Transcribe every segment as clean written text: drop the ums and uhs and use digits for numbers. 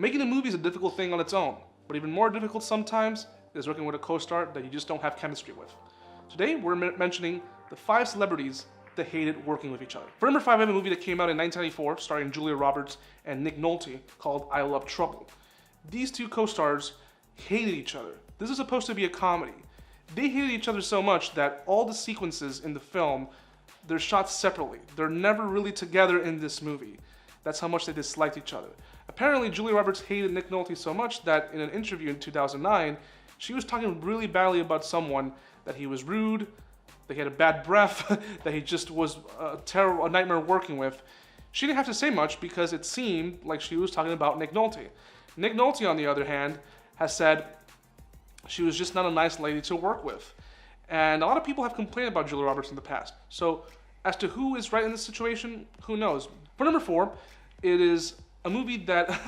Making a movie is a difficult thing on its own, but even more difficult sometimes is working with a co-star that you just don't have chemistry with. Today, we're mentioning the 5 celebrities that hated working with each other. For number 5, I have a movie that came out in 1994 starring Julia Roberts and Nick Nolte called I Love Trouble. These two co-stars hated each other. This is supposed to be a comedy. They hated each other so much that all the sequences in the film, they're shot separately. They're never really together in this movie. That's how much they disliked each other. Apparently, Julia Roberts hated Nick Nolte so much that in an interview in 2009, she was talking really badly about someone, that he was rude, that he had a bad breath, that he just was a nightmare working with. She didn't have to say much because it seemed like she was talking about Nick Nolte. Nick Nolte, on the other hand, has said she was just not a nice lady to work with. And a lot of people have complained about Julia Roberts in the past. So as to who is right in this situation, who knows? For number 4, it is a movie that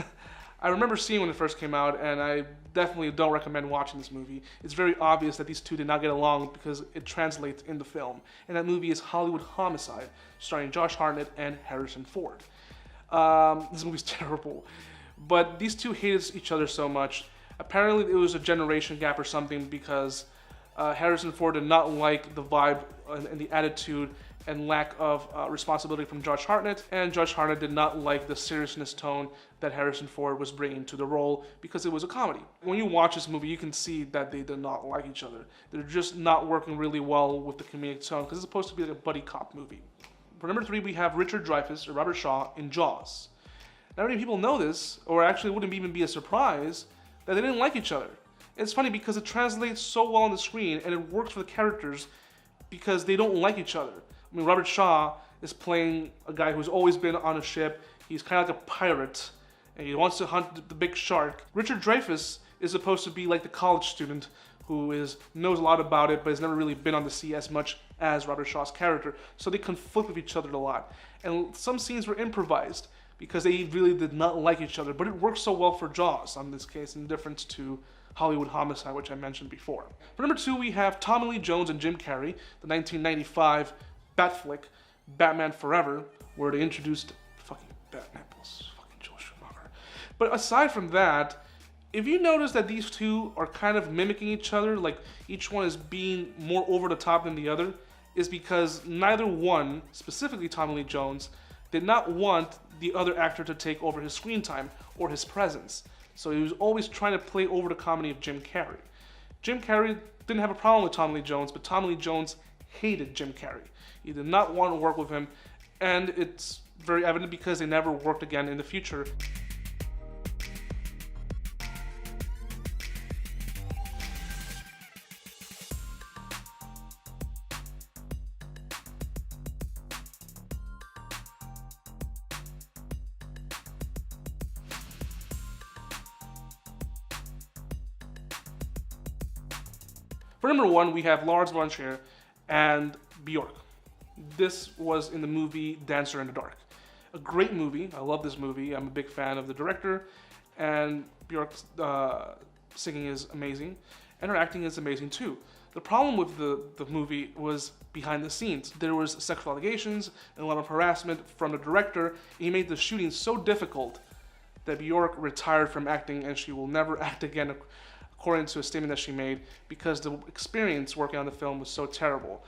I remember seeing when it first came out, and I definitely don't recommend watching this movie. It's very obvious that these two did not get along because it translates in the film. And that movie is Hollywood Homicide, starring Josh Hartnett and Harrison Ford. This movie's terrible. But these two hated each other so much. Apparently it was a generation gap or something because Harrison Ford did not like the vibe and the attitude and lack of responsibility from Josh Hartnett, and Josh Hartnett did not like the seriousness tone that Harrison Ford was bringing to the role because it was a comedy. When you watch this movie, you can see that they did not like each other. They're just not working really well with the comedic tone because it's supposed to be like a buddy cop movie. For number 3, we have Richard Dreyfuss or Robert Shaw in Jaws. Not many people know this, or actually it wouldn't even be a surprise, that they didn't like each other. It's funny because it translates so well on the screen and it works for the characters because they don't like each other. I mean, Robert Shaw is playing a guy who's always been on a ship. He's kind of like a pirate, and he wants to hunt the big shark. Richard Dreyfuss is supposed to be like the college student who knows a lot about it, but has never really been on the sea as much as Robert Shaw's character. So they conflict with each other a lot. And some scenes were improvised because they really did not like each other, but it works so well for Jaws on this case, in difference to Hollywood Homicide, which I mentioned before. For number 2, we have Tommy Lee Jones and Jim Carrey, the 1995 Bat flick, Batman Forever, where they introduced fucking Batman plus fucking Joel Schumacher. But aside from that, if you notice that these two are kind of mimicking each other, like each one is being more over the top than the other, is because neither one, specifically Tommy Lee Jones, did not want the other actor to take over his screen time or his presence. So he was always trying to play over the comedy of Jim Carrey. Jim Carrey didn't have a problem with Tommy Lee Jones, but Tommy Lee Jones hated Jim Carrey. He did not want to work with him, and it's very evident because they never worked again in the future. For number 1, we have Lars von Trier and Bjork. This was in the movie Dancer in the Dark. A great movie. I love this movie. I'm a big fan of the director, and Bjork's singing is amazing, and her acting is amazing too. The problem with the movie was behind the scenes. There was sexual allegations and a lot of harassment from the director. He made the shooting so difficult that Bjork retired from acting, and she will never act again, according to a statement that she made, because the experience working on the film was so terrible.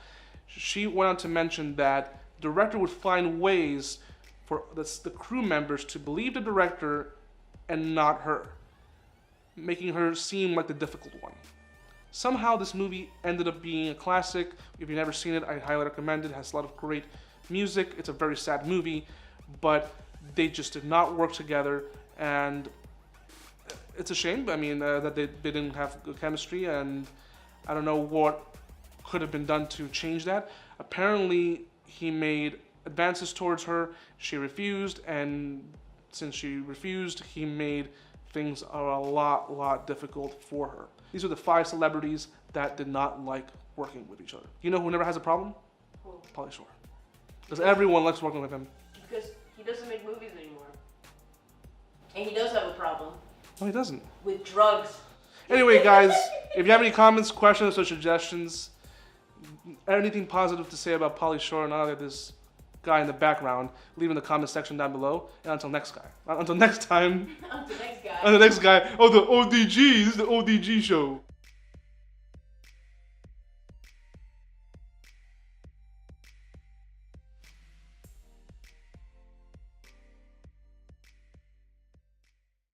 She went on to mention that the director would find ways for the crew members to believe the director and not her, making her seem like the difficult one. Somehow this movie ended up being a classic. If you've never seen it, I highly recommend it. It has a lot of great music. It's a very sad movie, but they just did not work together, and it's a shame. I mean, that they didn't have good chemistry, and I don't know what could have been done to change that. Apparently, he made advances towards her. She refused, and since she refused, he made things a lot difficult for her. These are the 5 celebrities that did not like working with each other. You know who never has a problem? Who? Pauly Shore. Because everyone likes working with him. Because he doesn't make movies anymore. And he does have a problem. No, he doesn't. With drugs. Anyway, guys, if you have any comments, questions, or suggestions, anything positive to say about Pauly Shore and not like this guy in the background, leave in the comment section down below. And until next time. Until next guy. And the next guy, oh, the ODG, this is the ODG show.